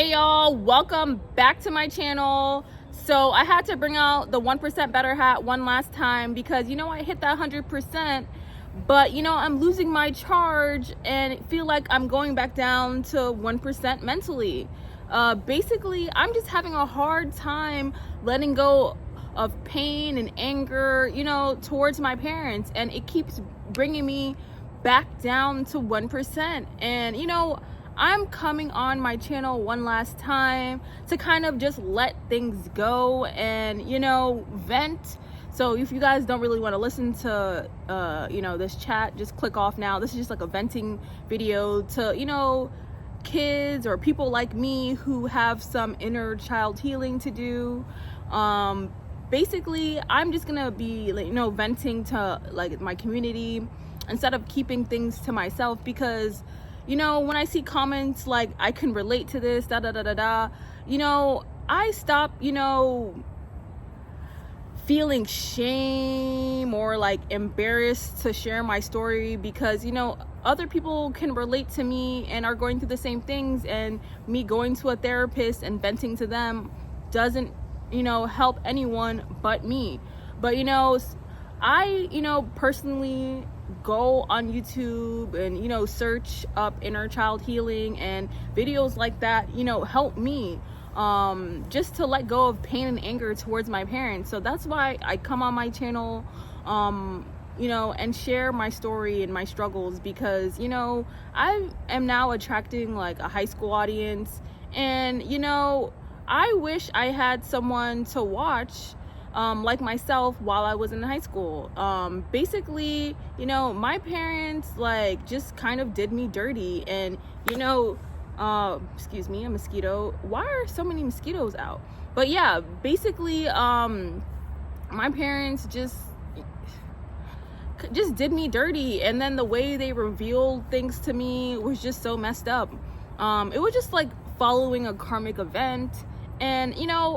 Hey y'all, welcome back to my channel. So I had to bring out the 1% better hat one last time because I hit that 100%, but I'm losing my charge and feel like I'm going back down to 1% mentally. Basically, I'm just having a hard time letting go of pain and anger, towards my parents, and it keeps bringing me back down to 1%. And I'm coming on my channel one last time to kind of just let things go and vent. So if you guys don't really want to listen to this chat, just click off now. This is just like a venting video to kids or people like me who have some inner child healing to do. Basically, I'm just gonna be venting to like my community instead of keeping things to myself, because when I see comments like I can relate to this, da da da da da, I stop feeling shame or like embarrassed to share my story, because other people can relate to me and are going through the same things, and me going to a therapist and venting to them doesn't help anyone but me. But I personally go on YouTube and search up inner child healing, and videos like that help me just to let go of pain and anger towards my parents. So that's why I come on my channel and share my story and my struggles, because I am now attracting like a high school audience, and I wish I had someone to watch like myself while I was in high school. Basically, my parents like just kind of did me dirty, and excuse me, a mosquito. Why are so many mosquitoes out? But yeah, basically, my parents just did me dirty, and then the way they revealed things to me was just so messed up. It was just like following a karmic event. And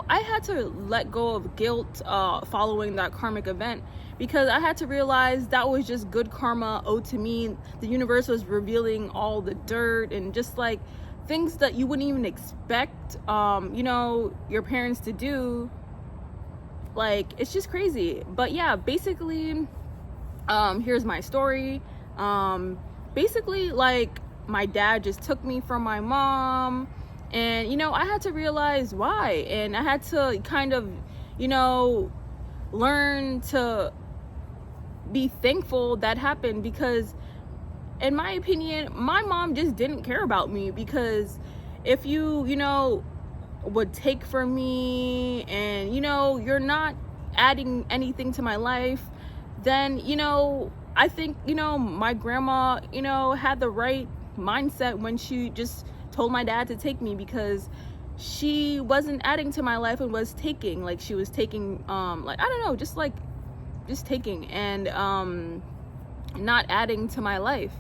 I had to let go of guilt following that karmic event, because I had to realize that was just good karma owed to me. The universe was revealing all the dirt and just like things that you wouldn't even expect your parents to do. Like, it's just crazy. But yeah, basically here's my story. Basically, like, my dad just took me from my mom. And, I had to realize why. And I had to kind of, learn to be thankful that happened, because in my opinion, my mom just didn't care about me. Because if you would take from me and, you're not adding anything to my life, then, I think, my grandma, had the right mindset when she just told my dad to take me, because she wasn't adding to my life and was taking. Like, she was taking like, I don't know, just taking and not adding to my life,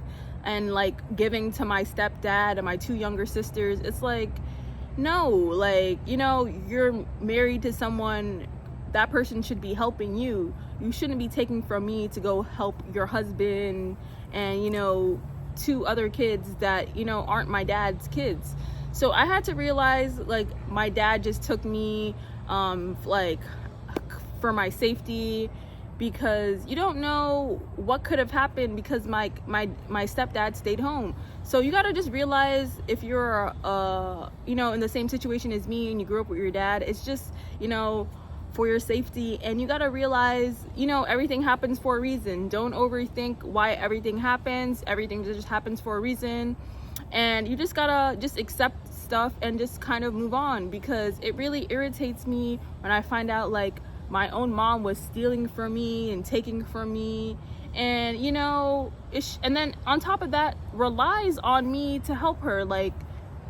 and like giving to my stepdad and my two younger sisters. It's like, no, like, you're married to someone, that person should be helping you. You shouldn't be taking from me to go help your husband and two other kids that aren't my dad's kids. So I had to realize, like, my dad just took me like for my safety, because you don't know what could have happened, because my stepdad stayed home. So you got to just realize, if you're in the same situation as me and you grew up with your dad, it's just for your safety. And you got to realize everything happens for a reason. Don't overthink why everything happens. Everything just happens for a reason, and you just gotta just accept stuff and just kind of move on, because it really irritates me when I find out like my own mom was stealing from me and taking from me, and and then on top of that relies on me to help her. Like,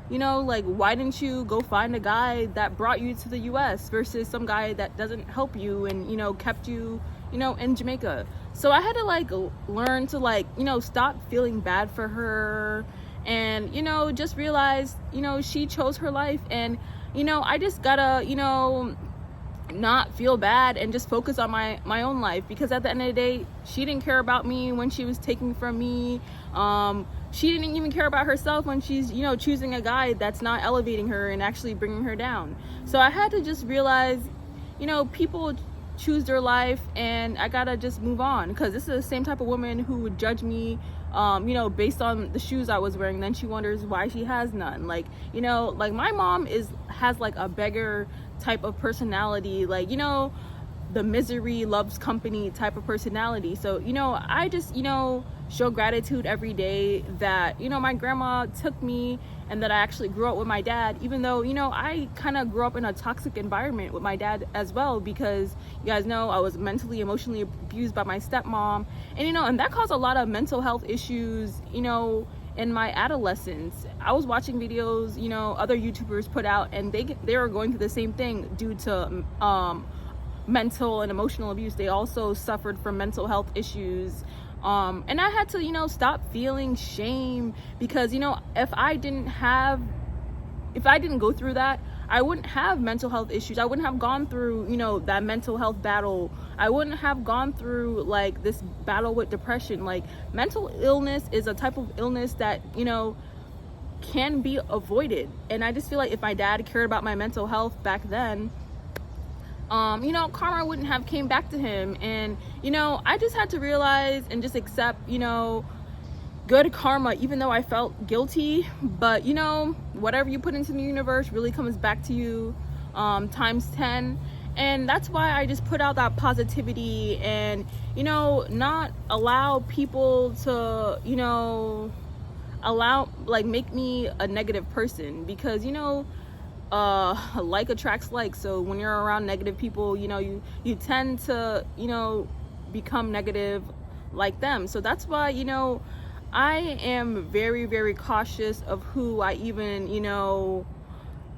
like, why didn't you go find a guy that brought you to the US versus some guy that doesn't help you and kept you in Jamaica? So I had to like learn to like stop feeling bad for her, and just realize she chose her life, and I just gotta not feel bad and just focus on my own life, because at the end of the day, she didn't care about me when she was taking from me. she didn't even care about herself when she's, you know, choosing a guy that's not elevating her and actually bringing her down. So I had to just realize, you know, people choose their life, and I gotta just move on, because this is the same type of woman who would judge me, you know, based on the shoes I was wearing. Then she wonders why she has none. Like, you know, like my mom has like a beggar type of personality, like, you know, the misery loves company type of personality. So, you know, I just, you know, show gratitude every day that, you know, my grandma took me and that I actually grew up with my dad, even though, you know, I kind of grew up in a toxic environment with my dad as well, because you guys know I was mentally, emotionally abused by my stepmom. And, you know, and that caused a lot of mental health issues, you know, in my adolescence. I was watching videos, you know, other YouTubers put out, and they were going through the same thing due to mental and emotional abuse. They also suffered from mental health issues. And I had to, you know, stop feeling shame, because, you know, if I didn't go through that, I wouldn't have mental health issues. I wouldn't have gone through, you know, that mental health battle. I wouldn't have gone through like this battle with depression. Like, mental illness is a type of illness that, you know, can be avoided. And I just feel like if my dad cared about my mental health back then, you know, karma wouldn't have came back to him. And, you know, I just had to realize and just accept, you know, good karma, even though I felt guilty. But, you know, whatever you put into the universe really comes back to you times 10. And that's why I just put out that positivity, and, you know, not allow people to, you know, make me a negative person, because, you know, like attracts like. So when you're around negative people, you know, you tend to, you know, become negative like them. So that's why, you know, I am very, very cautious of who I even, you know,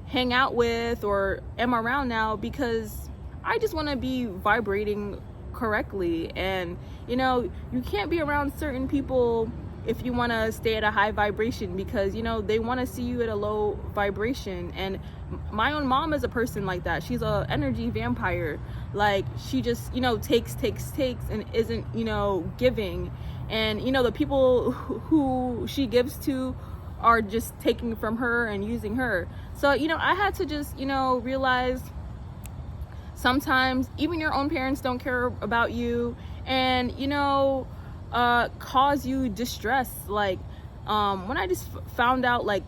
hang out with or am around now, because I just want to be vibrating correctly. And, you know, you can't be around certain people if you want to stay at a high vibration, because, you know, they want to see you at a low vibration. And my own mom is a person like that. She's a energy vampire. Like, she just, you know, takes and isn't, you know, giving. And, you know, the people who she gives to are just taking from her and using her. So, you know, I had to just, you know, realize sometimes even your own parents don't care about you, and, you know, cause you distress. Like, when I just found out like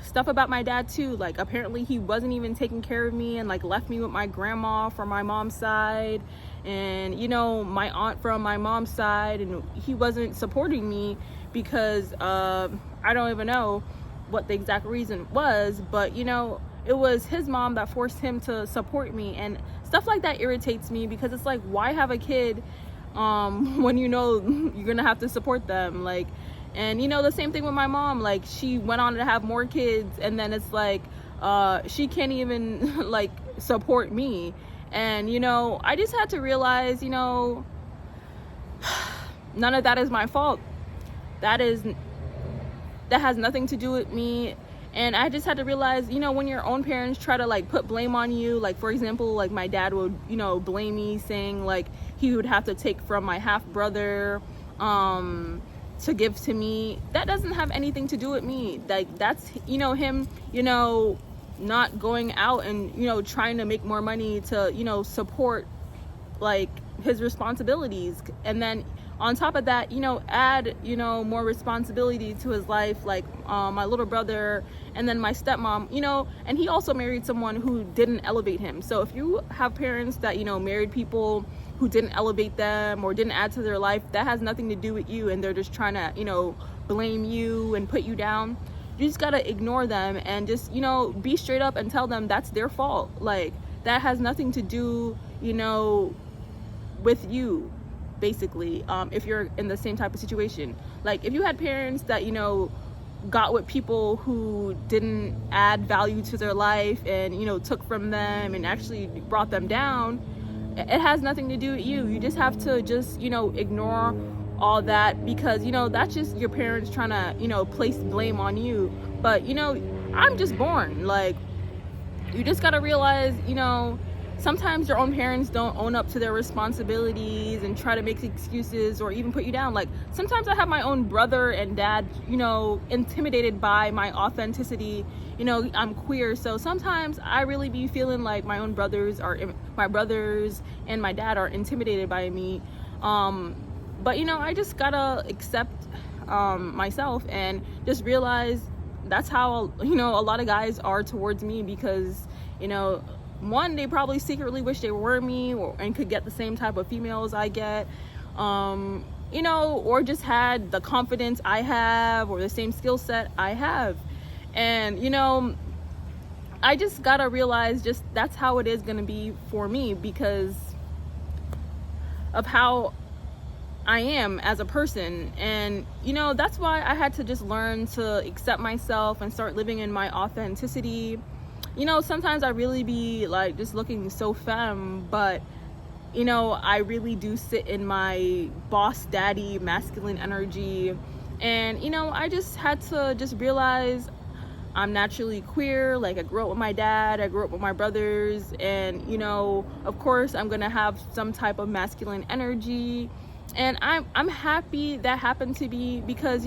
stuff about my dad too, like apparently he wasn't even taking care of me, and like left me with my grandma from my mom's side, and, you know, my aunt from my mom's side, and he wasn't supporting me because I don't even know what the exact reason was, but, you know, it was his mom that forced him to support me. And stuff like that irritates me, because it's like, why have a kid when you know you're gonna have to support them? Like, and, you know, the same thing with my mom. Like, she went on to have more kids, and then it's like she can't even like support me. And, you know, I just had to realize, you know, none of that is my fault. That has nothing to do with me. And I just had to realize, you know, when your own parents try to like put blame on you, like, for example, like my dad would, you know, blame me, saying like he would have to take from my half brother to give to me. That doesn't have anything to do with me. Like, that's, you know, him, you know, not going out and, you know, trying to make more money to, you know, support like his responsibilities. And then on top of that, you know, add, you know, more responsibility to his life, like my little brother, and then my stepmom, you know, and he also married someone who didn't elevate him. So if you have parents that, you know, married people who didn't elevate them or didn't add to their life, that has nothing to do with you, and they're just trying to, you know, blame you and put you down. You just gotta ignore them and just, you know, be straight up and tell them that's their fault. Like, that has nothing to do, you know, with you, basically. If you're in the same type of situation, like if you had parents that, you know, got with people who didn't add value to their life and, you know, took from them and actually brought them down, it has nothing to do with you. You just have to just, you know, ignore all that, because, you know, that's just your parents trying to, you know, place blame on you. But, you know, I'm just born. Like, you just gotta realize, you know, sometimes your own parents don't own up to their responsibilities and try to make excuses or even put you down. Like, sometimes I have my own brother and dad, intimidated by my authenticity. I'm queer, so sometimes I really be feeling like my brothers and my dad are intimidated by me. But I just gotta accept myself and just realize that's how a lot of guys are towards me, because one, they probably secretly wish they were me, and could get the same type of females I get, or just had the confidence I have or the same skill set I have. And I just gotta realize just that's how it is gonna be for me, because of how I am as a person. And that's why I had to just learn to accept myself and start living in my authenticity. Sometimes I really be like just looking so femme, but I really do sit in my boss daddy masculine energy. And I just had to just realize I'm naturally queer. Like, I grew up with my dad, I grew up with my brothers, and of course I'm gonna have some type of masculine energy. And I'm happy that happened to be, because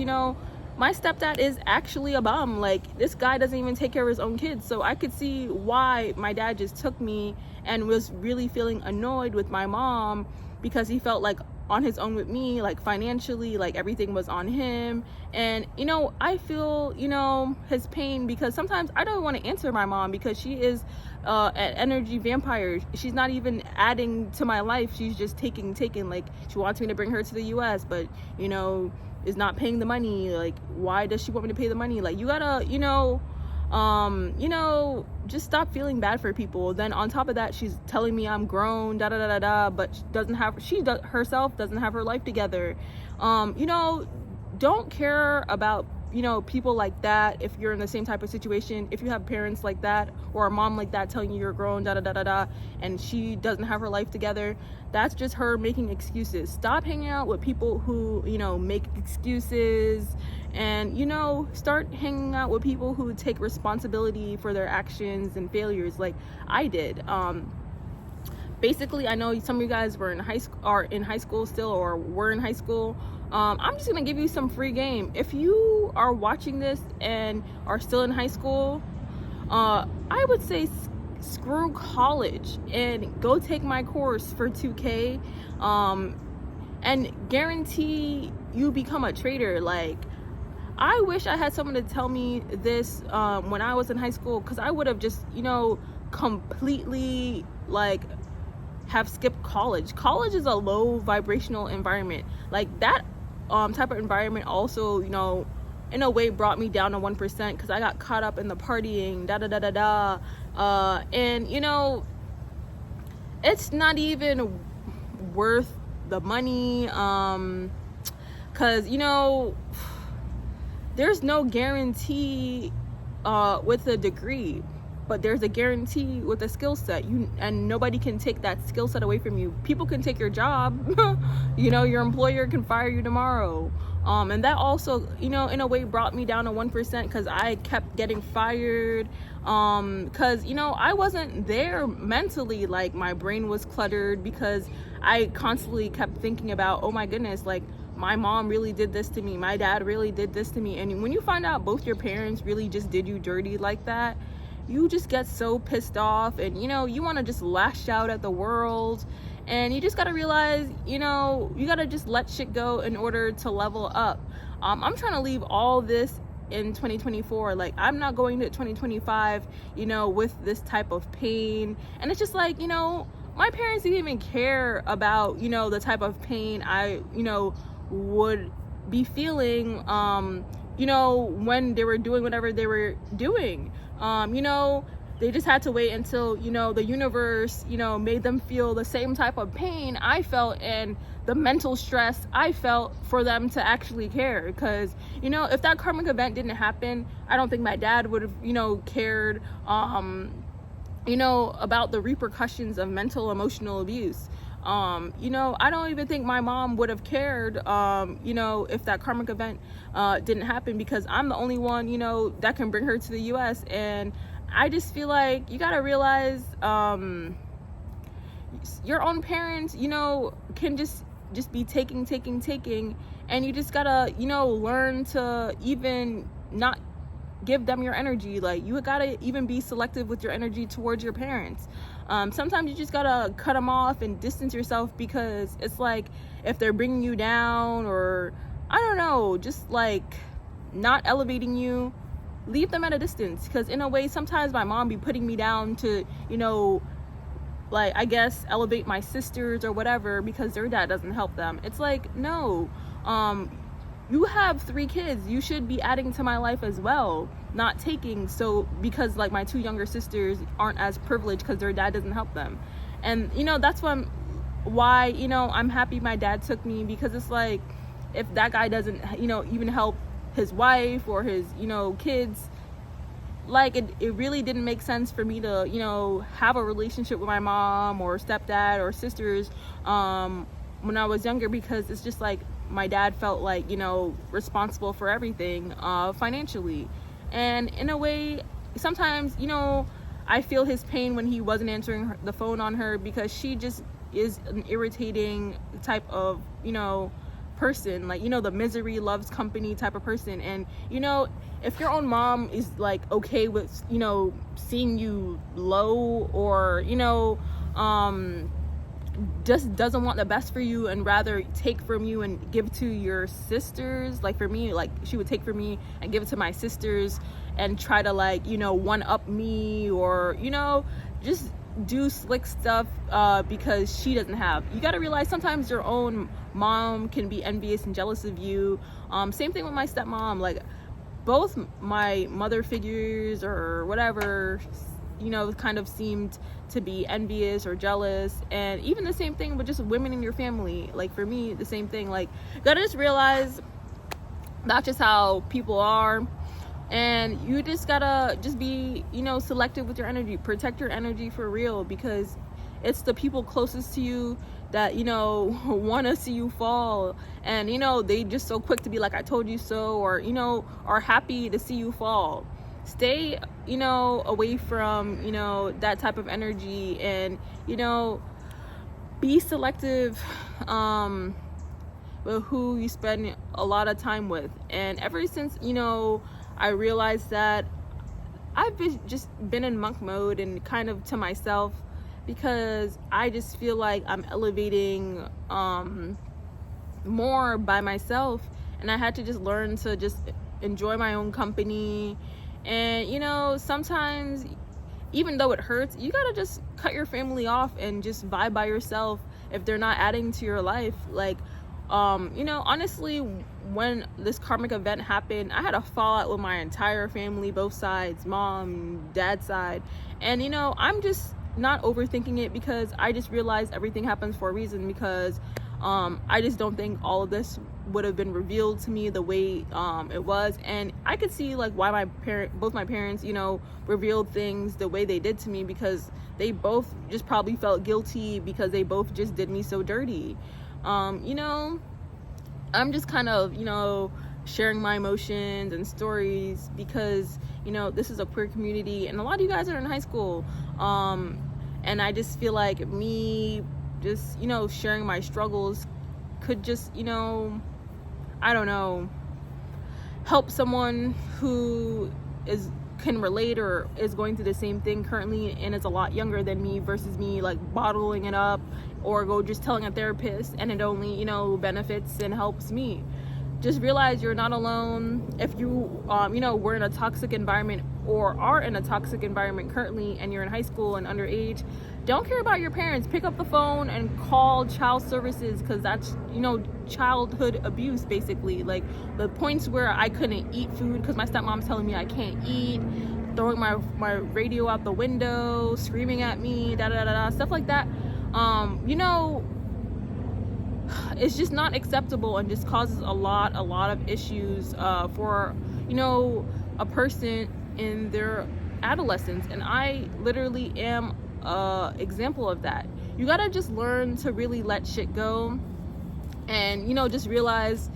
my stepdad is actually a bum. Like, this guy doesn't even take care of his own kids. So I could see why my dad just took me and was really feeling annoyed with my mom, because he felt like on his own with me, like financially, like everything was on him. And I feel his pain, because sometimes I don't want to answer my mom, because she is an energy vampire. She's not even adding to my life, she's just taking. Like, she wants me to bring her to the US, but is not paying the money. Like, why does she want me to pay the money? Like, you gotta just stop feeling bad for people. Then on top of that, she's telling me I'm grown, but she herself doesn't have her life together. Don't care about people like that. If you're in the same type of situation, if you have parents like that or a mom like that telling you you're grown, and she doesn't have her life together, that's just her making excuses. Stop hanging out with people who make excuses, and start hanging out with people who take responsibility for their actions and failures, like I did. Basically, I know some of you guys are in high school still, or were in high school. I'm just gonna give you some free game. If you are watching this and are still in high school, I would say screw college and go take my course for $2K, and guarantee you become a trader. Like, I wish I had someone to tell me this when I was in high school, because I would have just completely have skipped college. College is a low vibrational environment. Like, that type of environment also in a way brought me down to 1%, because I got caught up in the partying, and it's not even worth the money, because there's no guarantee with a degree, but there's a guarantee with a skill set. And nobody can take that skill set away from you. People can take your job. Your employer can fire you tomorrow. And that also, in a way brought me down to 1%, because I kept getting fired. Because, I wasn't there mentally. Like, my brain was cluttered, because I constantly kept thinking about, oh my goodness, like, my mom really did this to me. My dad really did this to me. And when you find out both your parents really just did you dirty like that, you just get so pissed off, and you want to just lash out at the world. And you just got to realize, you got to just let shit go in order to level up. I'm trying to leave all this in 2024. Like, I'm not going to 2025 with this type of pain. And it's just like, my parents didn't even care about the type of pain I would be feeling when they were doing whatever they were doing. They just had to wait until the universe made them feel the same type of pain I felt, and the mental stress I felt, for them to actually care. Because if that karmic event didn't happen, I don't think my dad would have cared about the repercussions of mental emotional abuse. I don't even think my mom would have cared if that karmic event didn't happen, because I'm the only one that can bring her to the US. And I just feel like you gotta realize your own parents, can just be taking, and you just gotta, learn to even not give them your energy. Like, you gotta even be selective with your energy towards your parents. Sometimes you just gotta cut them off and distance yourself, because it's like, if they're bringing you down, or I don't know, just like not elevating you, leave them at a distance. Because in a way, sometimes my mom be putting me down to, like, I guess, elevate my sisters or whatever, because their dad doesn't help them. It's like, no, you have 3 kids, you should be adding to my life as well, not taking. So, because like my 2 younger sisters aren't as privileged because their dad doesn't help them. And that's why I'm happy my dad took me, because it's like, if that guy doesn't even help his wife or his kids, like, it really didn't make sense for me to have a relationship with my mom or stepdad or sisters when I was younger, because it's just like, my dad felt like responsible for everything financially. And in a way, sometimes I feel his pain when he wasn't answering the phone on her, because she just is an irritating type of person, like the misery loves company type of person. And if your own mom is like okay with seeing you low, or just doesn't want the best for you and rather take from you and give to your sisters, like for me, like she would take from me and give it to my sisters and try to like one up me, or just do slick stuff because she doesn't have. You got to realize sometimes your own mom can be envious and jealous of you. Same thing with my stepmom. Like, both my mother figures or whatever kind of seemed to be envious or jealous. And even the same thing with just women in your family. Like, for me, the same thing. Like, you gotta just realize that's just how people are, and you just gotta just be selective with your energy. Protect your energy for real, because it's the people closest to you that want to see you fall, and they just so quick to be like, I told you so, or are happy to see you fall. Stay away from that type of energy, and be selective with who you spend a lot of time with. And ever since I realized that, I've just been in monk mode and kind of to myself, because I just feel like I'm elevating more by myself, and I had to just learn to just enjoy my own company. And sometimes, even though it hurts, you gotta just cut your family off and just vibe by yourself if they're not adding to your life. Like, honestly, when this karmic event happened, I had a fallout with my entire family, both sides, mom, dad side. And I'm just not overthinking it, because I just realized everything happens for a reason, because I just don't think all of this would have been revealed to me the way it was. And I could see like why both my parents revealed things the way they did to me, because they both just probably felt guilty, because they both just did me so dirty. I'm just kind of sharing my emotions and stories, because this is a queer community, and a lot of you guys are in high school, and I just feel like me just sharing my struggles could just I don't know, help someone who can relate or is going through the same thing currently and is a lot younger than me, versus me like bottling it up or go just telling a therapist, and it only benefits and helps me. Just realize you're not alone. If you were in a toxic environment or are in a toxic environment currently, and you're in high school and underage, don't care about your parents. Pick up the phone and call child services, because that's childhood abuse basically. Like, the points where I couldn't eat food because my stepmom's telling me I can't eat, throwing my radio out the window, screaming at me, stuff like that. It's just not acceptable, and just causes a lot of issues for a person in their adolescence. And I literally am a example of that. You gotta just learn to really let shit go, and just realize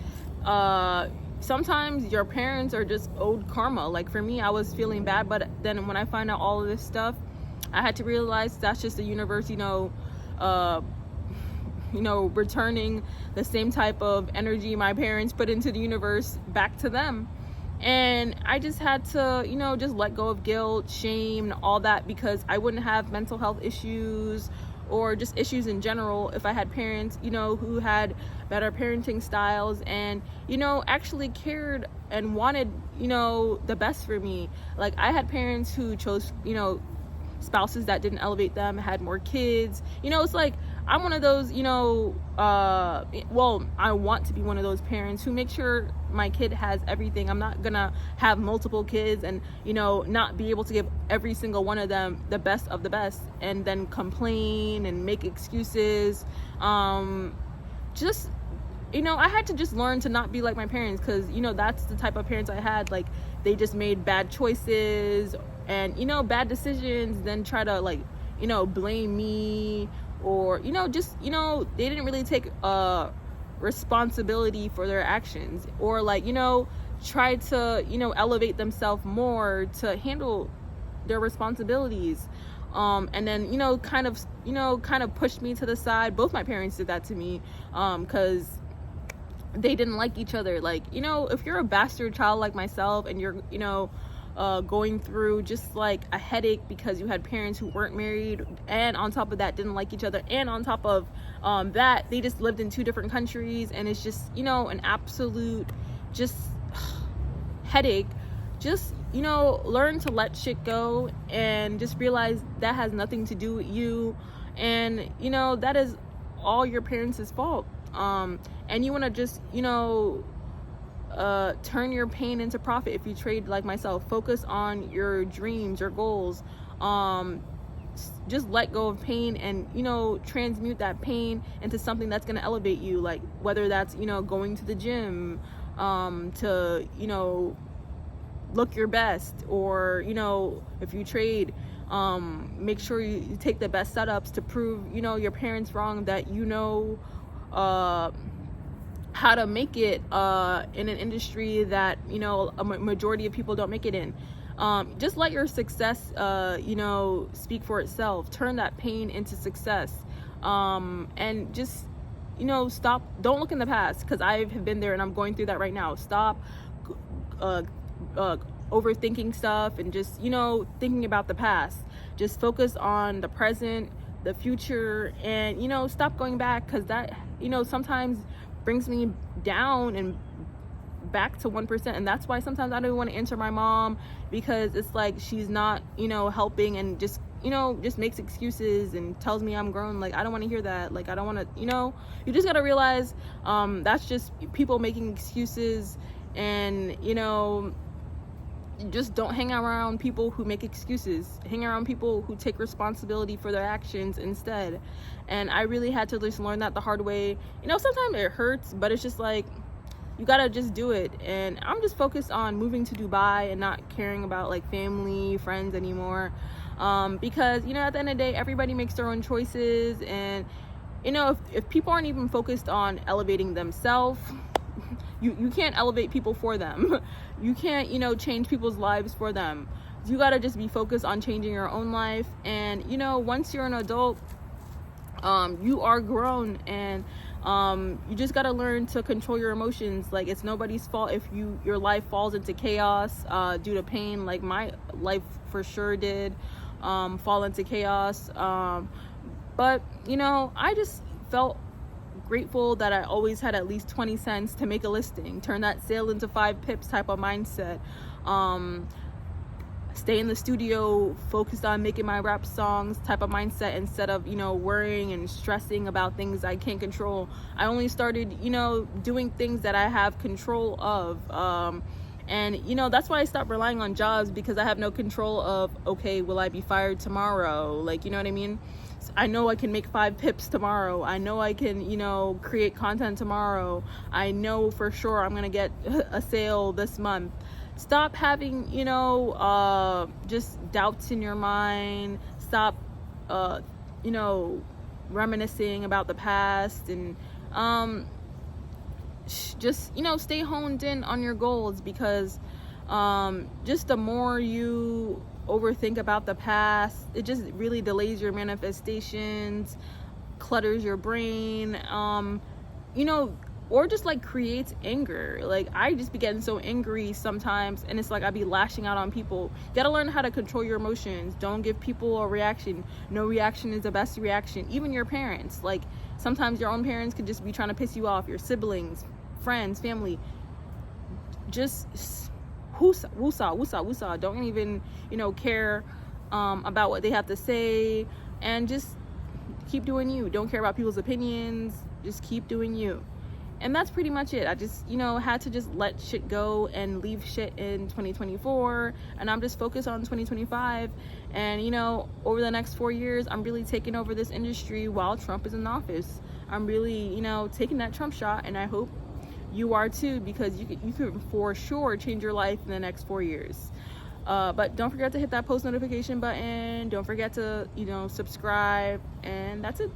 sometimes your parents are just owed karma. Like, for me, I was feeling bad, but then when I find out all of this stuff, I had to realize that's just the universe uh returning the same type of energy my parents put into the universe back to them. And I just had to, just let go of guilt, shame, and all that, because I wouldn't have mental health issues or just issues in general if I had parents, who had better parenting styles and, actually cared and wanted, the best for me. Like, I had parents who chose, spouses that didn't elevate them, had more kids. It's like, I'm one of those, I want to be one of those parents who make sure my kid has everything. I'm not gonna have multiple kids and, not be able to give every single one of them the best of the best and then complain and make excuses. Just, I had to just learn to not be like my parents, because, that's the type of parents I had. Like, they just made bad choices and, bad decisions, then try to, like, blame me, or, just, they didn't really take responsibility for their actions, or, like, try to, elevate themselves more to handle their responsibilities. And then, kind of pushed me to the side. Both my parents did that to me, because they didn't like each other. Like, if you're a bastard child like myself and you're, going through just like a headache because you had parents who weren't married, and on top of that didn't like each other, and on top of that they just lived in 2 different countries, and it's just, an absolute just headache. Just, learn to let shit go and just realize that has nothing to do with you, and that is all your parents' fault. And you want to just, turn your pain into profit. If you trade like myself, focus on your dreams, your goals. Just let go of pain and, transmute that pain into something that's going to elevate you. Like, whether that's, going to the gym, to, look your best, or, if you trade, make sure you take the best setups to prove, your parents wrong, that, how to make it in an industry that, a majority of people don't make it in. Just let your success, speak for itself. Turn that pain into success. And just, stop. Don't look in the past, because I've been there and I'm going through that right now. Stop overthinking stuff and just, thinking about the past. Just focus on the present, the future, and, stop going back, because that, sometimes brings me down and back to 1%. And that's why sometimes I don't want to answer my mom, because it's like she's not, helping, and just, just makes excuses and tells me I'm grown. Like, I don't want to hear that. Like, I don't want to, you just got to realize that's just people making excuses. And, just don't hang around people who make excuses. Hang around people who take responsibility for their actions instead. And I really had to just learn that the hard way. Sometimes it hurts, but it's just like, you gotta just do it. And I'm just focused on moving to Dubai and not caring about like family, friends anymore. Because, at the end of the day, everybody makes their own choices. And, if people aren't even focused on elevating themselves, you can't elevate people for them. You can't, change people's lives for them. You gotta just be focused on changing your own life. And, once you're an adult, you are grown, and you just gotta learn to control your emotions. Like, it's nobody's fault if your life falls into chaos due to pain. Like, my life for sure did fall into chaos. But I just felt grateful that I always had at least 20 cents to make a listing. Turn that sale into 5 pips type of mindset. Stay in the studio, focused on making my rap songs type of mindset, instead of, worrying and stressing about things I can't control. I only started, doing things that I have control of. And, that's why I stopped relying on jobs, because I have no control of, okay, will I be fired tomorrow? Like, you know what I mean? I know I can make 5 pips tomorrow. I know I can, create content tomorrow. I know for sure I'm going to get a sale this month. Stop having, just doubts in your mind. Stop, reminiscing about the past, and just, stay honed in on your goals, because just the more you overthink about the past, it just really delays your manifestations. clutters your brain, you know, or just like creates anger. Like I just be getting so angry sometimes, and it's like I be lashing out on people. You gotta learn how to control your emotions. Don't give people a reaction. No reaction is the best reaction. Even your parents, like sometimes your own parents could just be trying to piss you off. Your siblings, friends, family, just woosah. Don't even, you know, care about what they have to say, and just keep doing you. Don't care about people's opinions. Just keep doing you. And that's pretty much it. I just, you know, had to just let shit go and leave shit in 2024, and I'm just focused on 2025. And you know, over the next 4 years, I'm really taking over this industry while Trump is in office. I'm really, you know, taking that Trump shot, and I hope you are too, because you can for sure change your life in the next 4 years. But don't forget to hit that post notification button. Don't forget to, you know, subscribe, and that's it.